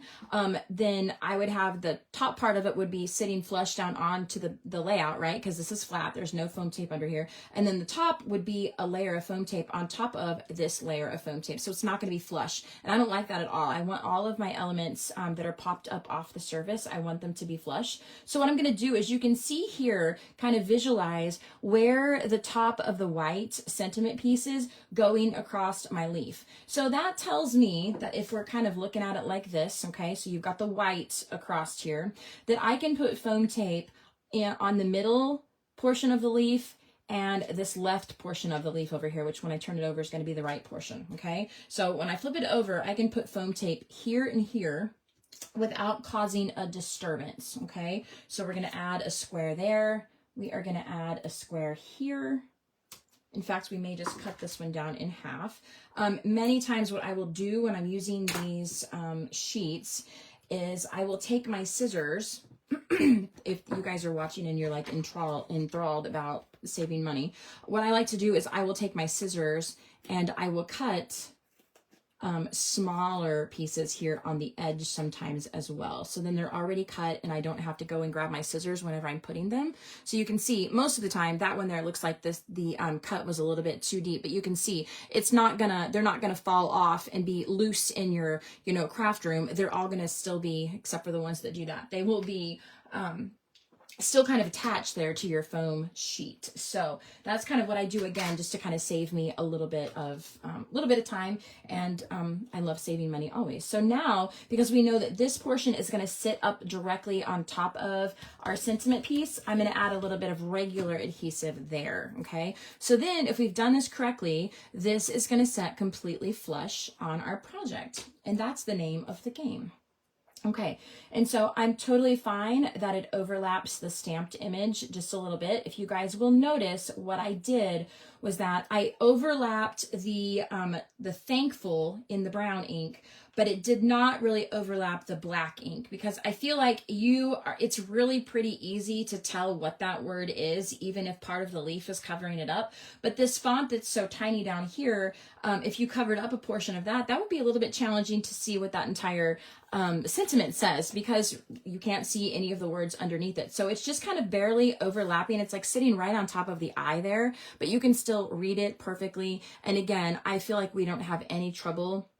then I would have the top part of it would be sitting flush down onto the layout, right? Because this is flat, there's no foam tape under here. And then the top would be a layer of foam tape on top of this layer of foam tape. So it's not going to be flush. And I don't like that at all. I want all of my elements that are popped up off the surface, I want them to be flush. So what I'm going to do is you can see here, kind of visualize where the top of the white sentiment pieces going across my leaf. So that tells me that if we're kind of looking at it like this, okay, so you've got the white across here, that I can put foam tape on the middle portion of the leaf and this left portion of the leaf over here, which when I turn it over is going to be the right portion, okay? So when I flip it over, I can put foam tape here and here without causing a disturbance, okay? So we're going to add a square there. We are going to add a square here. In fact, we may just cut this one down in half. Many times what I will do when I'm using these sheets is I will take my scissors. If you guys are watching and you're like enthralled about saving money, what I like to do is I will take my scissors and I will cut smaller pieces here on the edge sometimes as well. So then they're already cut and I don't have to go and grab my scissors whenever I'm putting them. So you can see most of the time that one there looks like the cut was a little bit too deep, but you can see they're not gonna fall off and be loose in your, craft room. They're all gonna still be, except for the ones that do that, they will be, still kind of attached there to your foam sheet. So that's kind of what I do, again, just to kind of save me a little bit of time. And I love saving money always. So now, because we know that this portion is going to sit up directly on top of our sentiment piece, I'm going to add a little bit of regular adhesive there. Okay. So then if we've done this correctly, this is going to set completely flush on our project. And that's the name of the game. Okay, and so I'm totally fine that it overlaps the stamped image just a little bit. If you guys will notice, what I did was that I overlapped the thankful in the brown ink, but it did not really overlap the black ink, because I feel like it's really pretty easy to tell what that word is, even if part of the leaf is covering it up. But this font that's so tiny down here, if you covered up a portion of that, that would be a little bit challenging to see what that entire sentiment says, because you can't see any of the words underneath it. So it's just kind of barely overlapping. It's like sitting right on top of the eye there, but you can still read it perfectly. And again, I feel like we don't have any trouble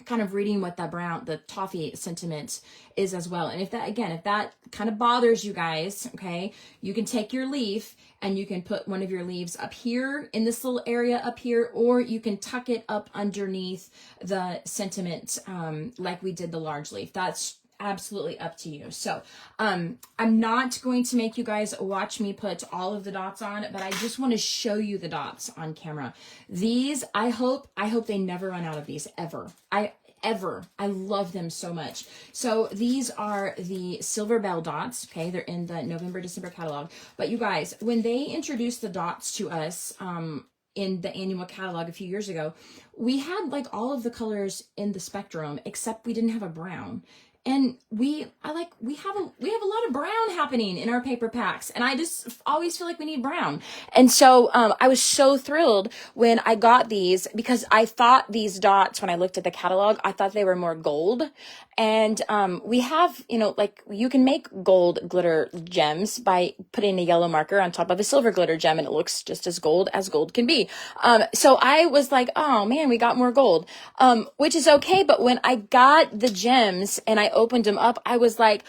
kind of reading what the toffee sentiment is as well. And if that kind of bothers you guys, okay, you can take your leaf and you can put one of your leaves up here in this little area up here, or you can tuck it up underneath the sentiment like we did the large leaf. That's absolutely up to you. So I'm not going to make you guys watch me put all of the dots on, but I just want to show you the dots on camera. These, I hope they never run out of these ever. I love them so much. So these are the Silver Bell dots. Okay, they're in the November, December catalog. But you guys, when they introduced the dots to us in the annual catalog a few years ago, we had like all of the colors in the spectrum, except we didn't have a brown. And we have a lot of brown happening in our paper packs, and I just always feel like we need brown. And so I was so thrilled when I got these, because I thought these dots, when I looked at the catalog, I thought they were more gold. And we have, like you can make gold glitter gems by putting a yellow marker on top of a silver glitter gem, and it looks just as gold can be. So I was like, oh man, we got more gold, which is okay. But when I got the gems and I opened them up, I was like,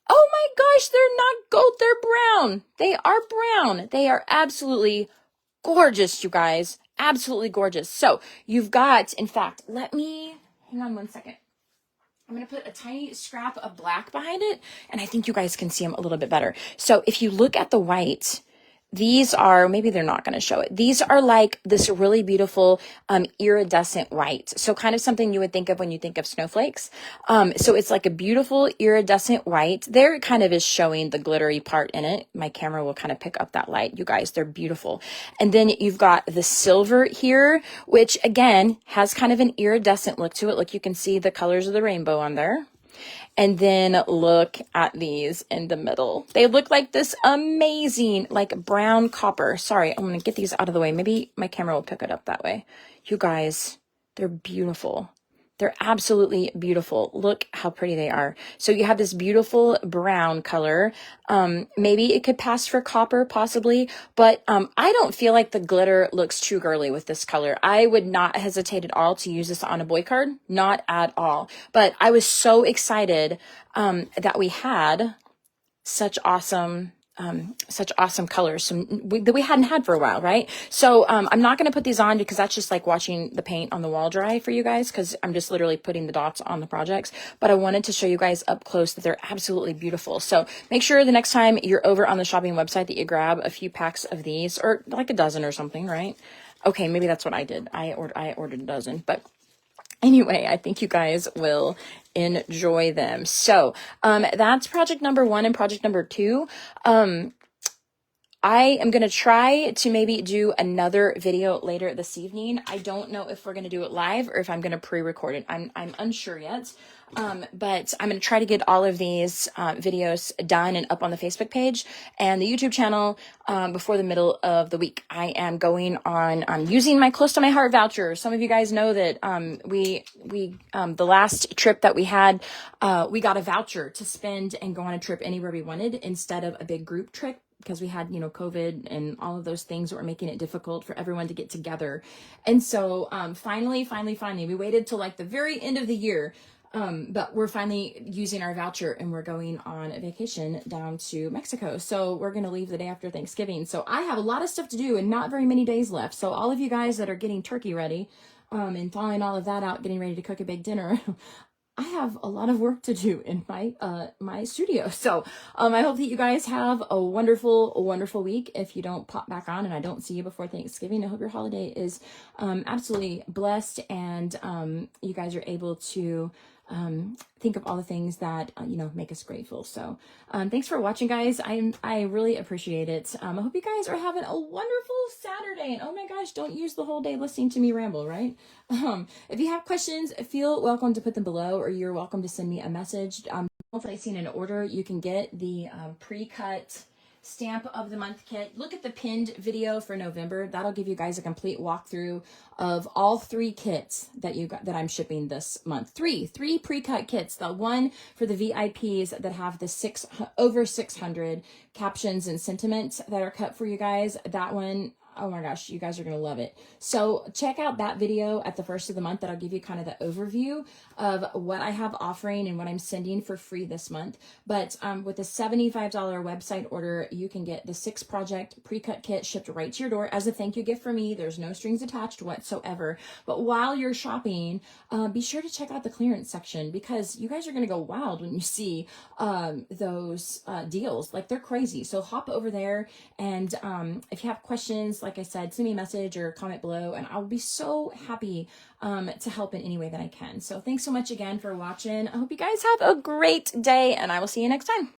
oh my gosh, they're not gold, they're brown. They are brown. They are absolutely gorgeous, you guys. Absolutely gorgeous. So you've got, in fact, hang on one second. I'm going to put a tiny scrap of black behind it, and I think you guys can see them a little bit better. So if you look at the white, these are, maybe they're not going to show it. These are like this really beautiful iridescent white. So kind of something you would think of when you think of snowflakes. So it's like a beautiful iridescent white. There it kind of is showing the glittery part in it. My camera will kind of pick up that light. You guys, they're beautiful. And then you've got the silver here, which again has kind of an iridescent look to it. Look, you can see the colors of the rainbow on there. And then look at these in the middle. They look like this amazing, like brown copper. Sorry, I'm going to get these out of the way. Maybe my camera will pick it up that way. You guys, they're beautiful. They're absolutely beautiful. Look how pretty they are. So you have this beautiful brown color. Maybe it could pass for copper, possibly, but I don't feel like the glitter looks too girly with this color. I would not hesitate at all to use this on a boy card, not at all. But I was so excited that we had such awesome colors that we hadn't had for a while, right? So I'm not going to put these on because that's just like watching the paint on the wall dry for you guys, because I'm just literally putting the dots on the projects. But I wanted to show you guys up close that they're absolutely beautiful. So make sure the next time you're over on the shopping website that you grab a few packs of these, or like a dozen or something, right? Okay, maybe that's what I did. I ordered a dozen, but anyway, I think you guys will enjoy them. So that's project number 1 and project number 2. I am going to try to maybe do another video later this evening. I don't know if we're going to do it live or if I'm going to pre-record it. I'm unsure yet. But I'm going to try to get all of these videos done and up on the Facebook page and the YouTube channel before the middle of the week. I am going on using my Close to My Heart voucher. Some of you guys know that we the last trip that we had, we got a voucher to spend and go on a trip anywhere we wanted instead of a big group trip, because we had, COVID and all of those things that were making it difficult for everyone to get together. And so finally, we waited till like the very end of the year. But we're finally using our voucher and we're going on a vacation down to Mexico. So we're going to leave the day after Thanksgiving. So I have a lot of stuff to do and not very many days left. So all of you guys that are getting turkey ready, and thawing all of that out, getting ready to cook a big dinner, I have a lot of work to do in my studio. So I hope that you guys have a wonderful week. If you don't pop back on and I don't see you before Thanksgiving, I hope your holiday is absolutely blessed, and you guys are able to think of all the things that make us grateful. So thanks for watching, guys. I really appreciate it. I hope you guys are having a wonderful Saturday, and oh my gosh, don't use the whole day listening to me ramble, right? If you have questions, feel welcome to put them below, or you're welcome to send me a message. Placing an order, you can get the pre-cut stamp of the month kit. Look at the pinned video for November. That'll give you guys a complete walkthrough of all 3 kits that I'm shipping this month. Three pre-cut kits. The one for the VIPs that have the over 600 captions and sentiments that are cut for you guys. That one, oh my gosh, you guys are going to love it. So check out that video at the first of the month. That'll give you kind of the overview of what I have offering and what I'm sending for free this month. But with a $75 website order, you can get the 6 project pre-cut kit shipped right to your door as a thank you gift for me. There's no strings attached whatsoever. But while you're shopping, be sure to check out the clearance section, because you guys are going to go wild when you see those deals. Like, they're crazy. So hop over there, and if you have questions, like I said, send me a message or comment below, and I'll be so happy to help in any way that I can. So thanks so much again for watching. I hope you guys have a great day, and I will see you next time.